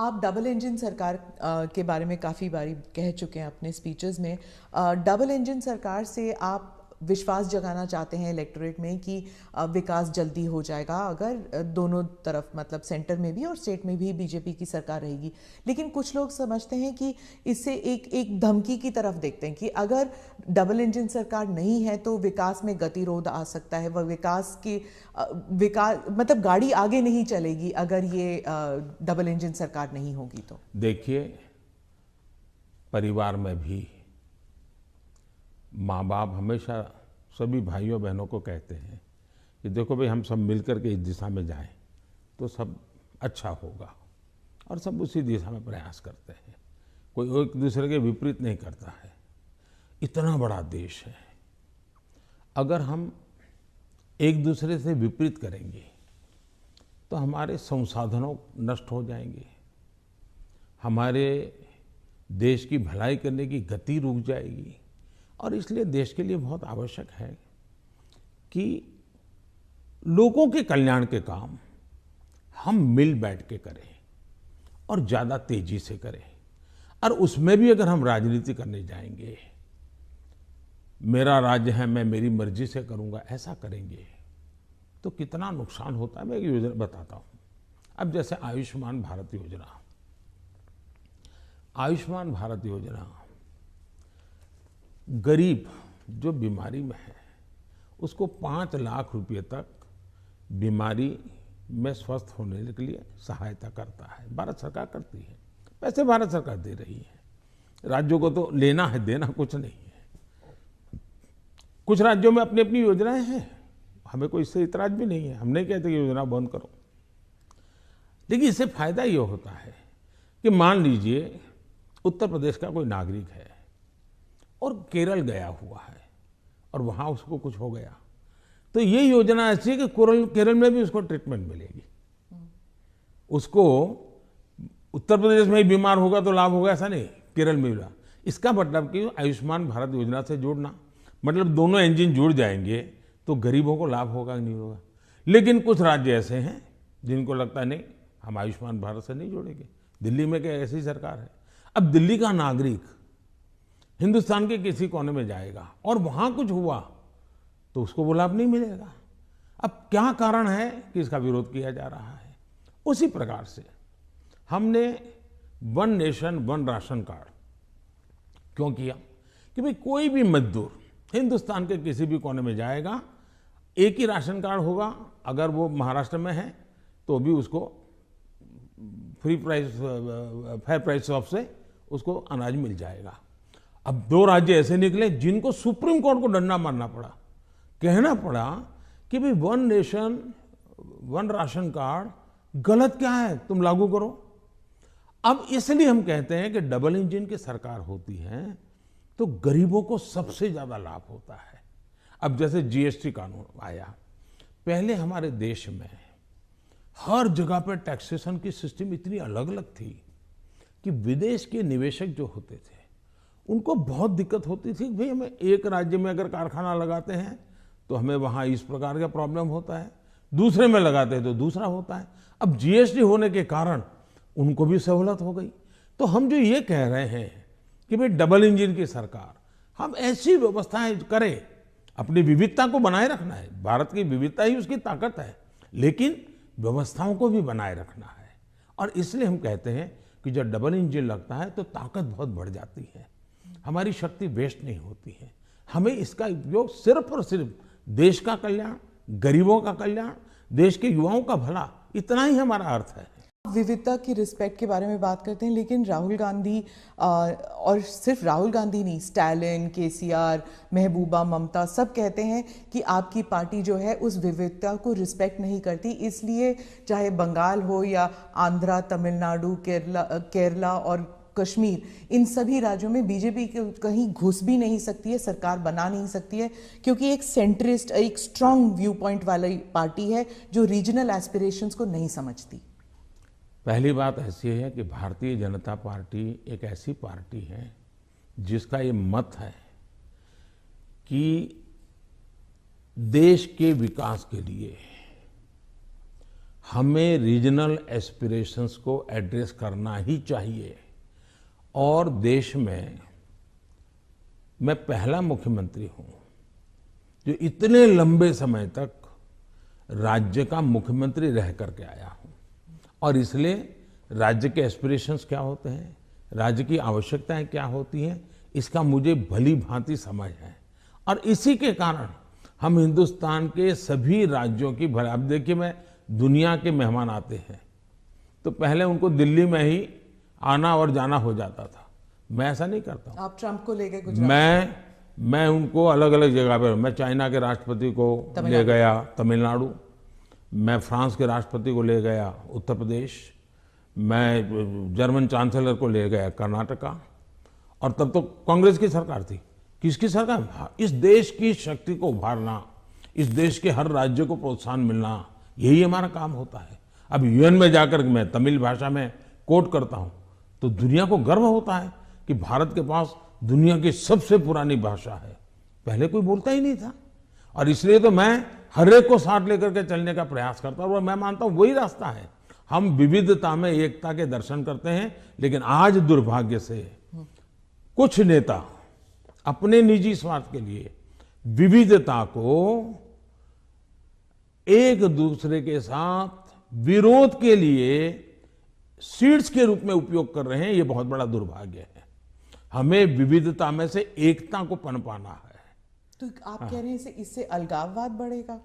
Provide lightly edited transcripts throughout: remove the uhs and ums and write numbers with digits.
आप double engine सरकार के बारे में काफ़ी बारी कह चुके हैं अपने स्पीचेस में। डबल इंजन सरकार से आप विश्वास जगाना चाहते हैं इलेक्टोरेट में कि विकास जल्दी हो जाएगा अगर दोनों तरफ मतलब सेंटर में भी और स्टेट में भी बीजेपी की सरकार रहेगी। लेकिन कुछ लोग समझते हैं कि इससे एक धमकी की तरफ देखते हैं कि अगर डबल इंजन सरकार नहीं है तो विकास में गतिरोध आ सकता है, वह विकास मतलब गाड़ी आगे नहीं चलेगी अगर ये डबल इंजन सरकार नहीं होगी तो। देखिए, परिवार में भी माँ बाप हमेशा सभी भाइयों बहनों को कहते हैं कि देखो भाई, हम सब मिलकर के इस दिशा में जाएं तो सब अच्छा होगा, और सब उसी दिशा में प्रयास करते हैं। कोई एक दूसरे के विपरीत नहीं करता है। इतना बड़ा देश है, अगर हम एक दूसरे से विपरीत करेंगे तो हमारे संसाधनों नष्ट हो जाएंगे, हमारे देश की भलाई करने की गति रुक जाएगी। और इसलिए देश के लिए बहुत आवश्यक है कि लोगों के कल्याण के काम हम मिल बैठ के करें और ज़्यादा तेजी से करें। और उसमें भी अगर हम राजनीति करने जाएंगे, मेरा राज्य है मैं मेरी मर्जी से करूंगा, ऐसा करेंगे तो कितना नुकसान होता है। मैं एक योजना बताता हूँ। अब जैसे आयुष्मान भारत योजना, आयुष्मान भारत योजना गरीब जो बीमारी में है उसको 5 लाख रुपए तक बीमारी में स्वस्थ होने के लिए सहायता करता है। भारत सरकार करती है, पैसे भारत सरकार दे रही है। राज्यों को तो लेना है, देना कुछ नहीं है। कुछ राज्यों में अपनी अपनी योजनाएं हैं, हमें कोई इससे इतराज भी नहीं है। हम नहीं कहते कि योजना बंद करो, लेकिन इससे फायदा ये होता है कि मान लीजिए उत्तर प्रदेश का कोई नागरिक है और केरल गया हुआ है और वहां उसको कुछ हो गया, तो ये योजना ऐसी है कि केरल में भी उसको ट्रीटमेंट मिलेगी। उसको उत्तर प्रदेश में ही बीमार होगा तो लाभ होगा ऐसा नहीं, केरल में भी लाभ। इसका मतलब कि आयुष्मान भारत योजना से जोड़ना मतलब दोनों इंजन जुड़ जाएंगे तो गरीबों को लाभ होगा नहीं होगा। लेकिन कुछ राज्य ऐसे हैं जिनको लगता है नहीं, हम आयुष्मान भारत से नहीं जोड़ेंगे। दिल्ली में क्या ऐसी सरकार है। अब दिल्ली का नागरिक हिंदुस्तान के किसी कोने में जाएगा और वहां कुछ हुआ तो उसको वो लाभ नहीं मिलेगा। अब क्या कारण है कि इसका विरोध किया जा रहा है। उसी प्रकार से हमने one nation one ration card क्यों किया कि भाई कोई भी मजदूर हिंदुस्तान के किसी भी कोने में जाएगा, एक ही राशन कार्ड होगा। अगर वो महाराष्ट्र में है तो भी उसको फेयर प्राइस शॉप से उसको अनाज मिल जाएगा। अब 2 राज्य ऐसे निकले जिनको सुप्रीम कोर्ट को डंडा मारना पड़ा, कहना पड़ा कि भाई one nation one ration card गलत क्या है, तुम लागू करो। अब इसलिए हम कहते हैं कि डबल इंजन की सरकार होती है तो गरीबों को सबसे ज्यादा लाभ होता है। अब जैसे जीएसटी कानून आया, पहले हमारे देश में हर जगह पर टैक्सेशन की सिस्टम इतनी अलग अलग थी कि विदेश के निवेशक जो होते थे उनको बहुत दिक्कत होती थी। भाई हमें एक राज्य में अगर कारखाना लगाते हैं तो हमें वहाँ इस प्रकार का प्रॉब्लम होता है, दूसरे में लगाते हैं तो दूसरा होता है। अब जीएसटी होने के कारण उनको भी सहूलत हो गई। तो हम जो ये कह रहे हैं कि भाई डबल इंजन की सरकार, हम ऐसी व्यवस्थाएं करें, अपनी विविधता को बनाए रखना है। भारत की विविधता ही उसकी ताकत है, लेकिन व्यवस्थाओं को भी बनाए रखना है। और इसलिए हम कहते हैं कि जब डबल इंजन लगता है तो ताकत बहुत बढ़ जाती है, हमारी शक्ति वेस्ट नहीं होती है। हमें इसका उपयोग सिर्फ और सिर्फ देश का कल्याण, गरीबों का कल्याण, देश के युवाओं का भला, इतना ही हमारा अर्थ है। विविधता की रिस्पेक्ट के बारे में बात करते हैं, लेकिन राहुल गांधी और सिर्फ राहुल गांधी नहीं, स्टालिन, केसीआर, महबूबा, ममता सब कहते हैं कि आपकी पार्टी जो है उस विविधता को रिस्पेक्ट नहीं करती। इसलिए चाहे बंगाल हो या आंध्रा, तमिलनाडु, केरला और कश्मीर, इन सभी राज्यों में बीजेपी कहीं घुस भी नहीं सकती है, सरकार बना नहीं सकती है, क्योंकि एक सेंट्रिस्ट, एक स्ट्रांग व्यू पॉइंट वाली पार्टी है जो रीजनल एस्पिरेशंस को नहीं समझती। पहली बात ऐसी है कि भारतीय जनता पार्टी एक ऐसी पार्टी है जिसका ये मत है कि देश के विकास के लिए हमें रीजनल एस्पिरेशंस को एड्रेस करना ही चाहिए। और देश में मैं पहला मुख्यमंत्री हूं जो इतने लंबे समय तक राज्य का मुख्यमंत्री रह करके आया हूं, और इसलिए राज्य के एस्पिरेशंस क्या होते हैं, राज्य की आवश्यकताएं क्या होती हैं, इसका मुझे भली भांति समझ है। और इसी के कारण हम हिंदुस्तान के सभी राज्यों की भला, अब देखिए मैं दुनिया के मेहमान आते हैं तो पहले उनको दिल्ली में ही आना और जाना हो जाता था, मैं ऐसा नहीं करता हूं। आप ट्रंप को ले गए गुजरात? मैं उनको अलग अलग जगह पर, मैं चाइना के राष्ट्रपति को ले गया तमिलनाडु, मैं फ्रांस के राष्ट्रपति को ले गया उत्तर प्रदेश, मैं जर्मन चांसलर को ले गया कर्नाटका, और तब तो कांग्रेस की सरकार थी। किसकी सरकार? इस देश की शक्ति को उभारना, इस देश के हर राज्य को प्रोत्साहन मिलना, यही हमारा काम होता है। अब यूएन में जाकर मैं तमिल भाषा में कोट करता हूं तो दुनिया को गर्व होता है कि भारत के पास दुनिया की सबसे पुरानी भाषा है, पहले कोई बोलता ही नहीं था। और इसलिए तो मैं हर एक को साथ लेकर के चलने का प्रयास करता हूं, और मैं मानता हूं वही रास्ता है। हम विविधता में एकता के दर्शन करते हैं, लेकिन आज दुर्भाग्य से कुछ नेता अपने निजी स्वार्थ के लिए विविधता को एक दूसरे के साथ विरोध के लिए सीड्स के रूप में उपयोग कर रहे हैं। ये बहुत बड़ा दुर्भाग्य है। हमें विविधता में से एकता को पनपाना है। तो आप कह रहे हैं इससे अलगाववाद बढ़ेगा?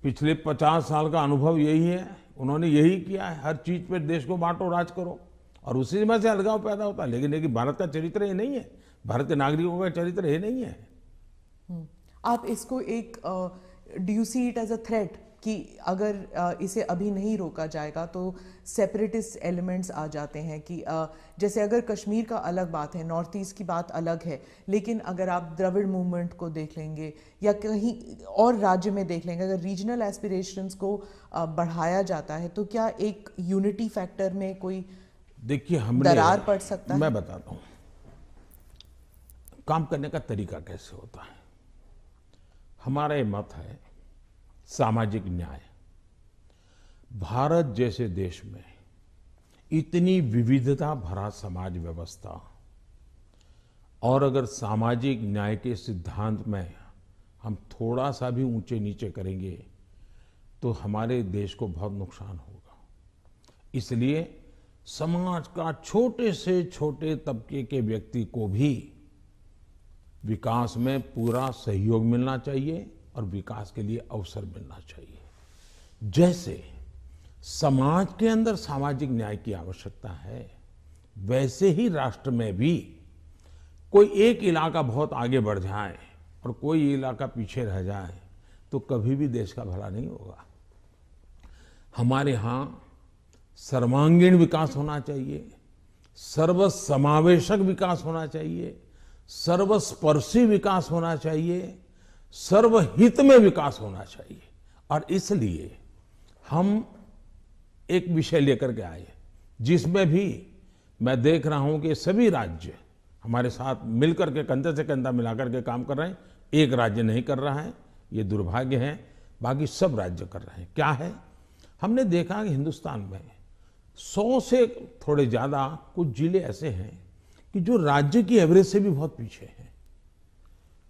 पिछले 50 साल का अनुभव यही है, उन्होंने यही किया है, हर चीज पे देश को बांटो, राज करो, और उसी में से अलगाव पैदा होता है। लेकिन भारत का चरित्र ये नहीं है, भारत के नागरिकों का चरित्र ये नहीं है। आप इसको एक do you see it as a threat कि अगर इसे अभी नहीं रोका जाएगा तो सेपरेटिस्ट एलिमेंट्स आ जाते हैं कि जैसे अगर कश्मीर का अलग बात है, नॉर्थ ईस्ट की बात अलग है, लेकिन अगर आप द्रविड़ मूवमेंट को देख लेंगे या कहीं और राज्य में देख लेंगे, अगर रीजनल एस्पिरेशंस को बढ़ाया जाता है तो क्या एक यूनिटी फैक्टर में कोई देखिए दरार पड़ सकता है? मैं बताता हूँ काम करने का तरीका कैसे होता है। हमारा ये मत है सामाजिक न्याय। भारत जैसे देश में इतनी विविधता भरा समाज व्यवस्था, और अगर सामाजिक न्याय के सिद्धांत में हम थोड़ा सा भी ऊंचे नीचे करेंगे तो हमारे देश को बहुत नुकसान होगा। इसलिए समाज का छोटे से छोटे तबके के व्यक्ति को भी विकास में पूरा सहयोग मिलना चाहिए और विकास के लिए अवसर मिलना चाहिए। जैसे समाज के अंदर सामाजिक न्याय की आवश्यकता है, वैसे ही राष्ट्र में भी कोई एक इलाका बहुत आगे बढ़ जाए और कोई इलाका पीछे रह जाए तो कभी भी देश का भला नहीं होगा। हमारे यहाँ सर्वांगीण विकास होना चाहिए, सर्वसमावेशक विकास होना चाहिए, सर्वस्पर्शी विकास होना चाहिए, सर्वहित में विकास होना चाहिए। और इसलिए हम एक विषय लेकर के आए जिसमें भी मैं देख रहा हूं कि सभी राज्य हमारे साथ मिलकर के कंधे से कंधा मिलाकर के काम कर रहे हैं। एक राज्य नहीं कर रहा है, ये दुर्भाग्य है, बाकी सब राज्य कर रहे हैं। क्या है? हमने देखा कि हिंदुस्तान में 100 से थोड़े ज्यादा कुछ जिले ऐसे हैं कि जो राज्य की एवरेज से भी बहुत पीछे हैं।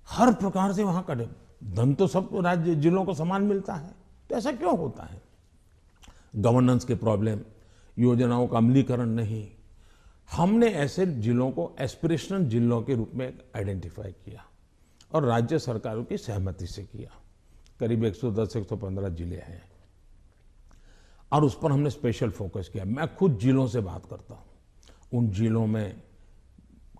हर प्रकार से वहां का धन तो सब राज्य जिलों को समान मिलता है, तो ऐसा क्यों होता है? गवर्नेंस के प्रॉब्लम, योजनाओं का अमलीकरण नहीं। हमने ऐसे जिलों को एस्पिरेशनल जिलों के रूप में आइडेंटिफाई किया और राज्य सरकारों की सहमति से किया। करीब 110-115 जिले हैं और उस पर हमने स्पेशल फोकस किया। मैं खुद जिलों से बात करता हूं, उन जिलों में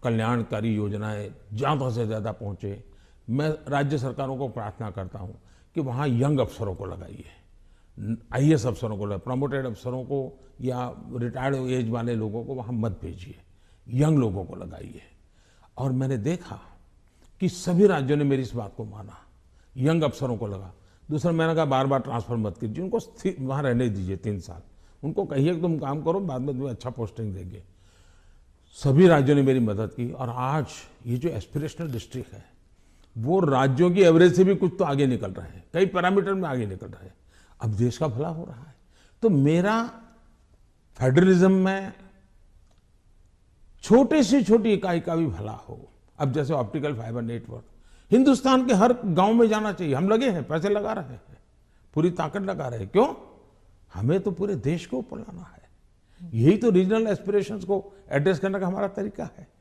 कल्याणकारी योजनाएं ज़्यादा से ज़्यादा पहुंचे। मैं राज्य सरकारों को प्रार्थना करता हूं कि वहां यंग अफसरों को लगाइए, आईएएस अफसरों को, प्रमोटेड अफसरों को या रिटायर्ड एज वाले लोगों को वहां मत भेजिए, यंग लोगों को लगाइए। और मैंने देखा कि सभी राज्यों ने मेरी इस बात को माना, यंग अफसरों को लगा। दूसरा मैंने कहा बार बार ट्रांसफर मत कीजिए, उनको वहां रहने दीजिए 3 साल, उनको कहिए कि तुम काम करो, बाद में तुम्हें अच्छा पोस्टिंग देंगे। सभी राज्यों ने मेरी मदद की और आज ये जो एस्पिरेशनल डिस्ट्रिक्ट है वो राज्यों की एवरेज से भी कुछ तो आगे निकल रहे हैं, कई पैरामीटर में आगे निकल रहे हैं। अब देश का भला हो रहा है। तो मेरा फेडरलिज्म में छोटे से छोटी इकाई का भी भला हो। अब जैसे ऑप्टिकल फाइबर नेटवर्क हिंदुस्तान के हर गांव में जाना चाहिए। हम लगे हैं, पैसे लगा रहे हैं, पूरी ताकत लगा रहे हैं। क्यों? हमें तो पूरे देश को ऊपर लाना है। यही तो रीजनल एस्पिरेशंस को एड्रेस करने का हमारा तरीका है।